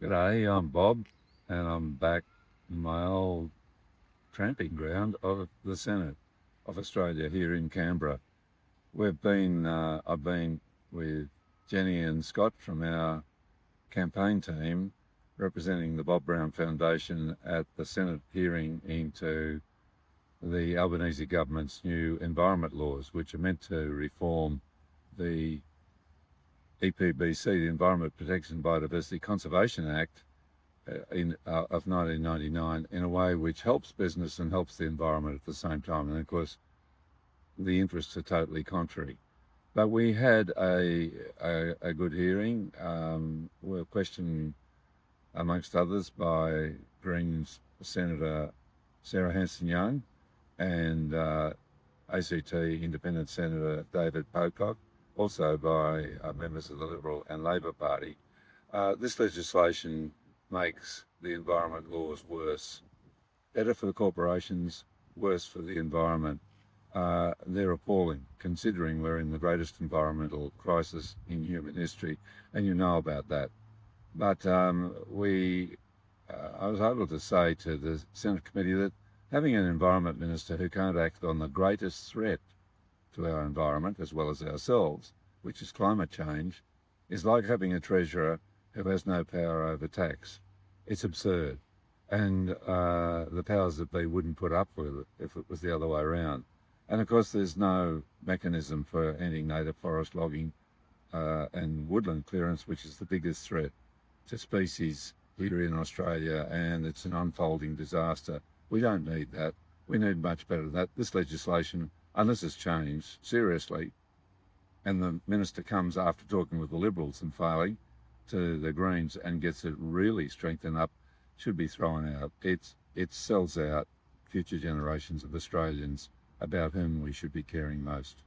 G'day, I'm Bob, and I'm back in my old tramping ground of the Senate of Australia here in Canberra. I've been with Jenny and Scott from our campaign team representing the Bob Brown Foundation at the Senate hearing into the Albanese government's new environment laws, which are meant to reform the EPBC, the Environment Protection and Biodiversity Conservation Act, of 1999 in a way which helps business and helps the environment at the same time. And of course, the interests are totally contrary. But we had a good hearing. We were questioned, amongst others, by Greens Senator Sarah Hanson-Young and ACT Independent Senator David Pocock, also by members of the Liberal and Labor Party. This legislation makes the environment laws worse. Better for the corporations, worse for the environment. They're appalling, considering we're in the greatest environmental crisis in human history, and you know about that. But I was able to say to the Senate committee that having an environment minister who can't act on the greatest threat to our environment, as well as ourselves, which is climate change, is like having a treasurer who has no power over tax. It's absurd. And the powers that be wouldn't put up with it if it was the other way around. And of course, there's no mechanism for ending native forest logging and woodland clearance, which is the biggest threat to species here in Australia, and it's an unfolding disaster. We don't need that. We need much better than that. This legislation, unless it's changed seriously, and the minister comes after talking with the Liberals and failing to the Greens and gets it really strengthened up, should be thrown out. It sells out future generations of Australians about whom we should be caring most.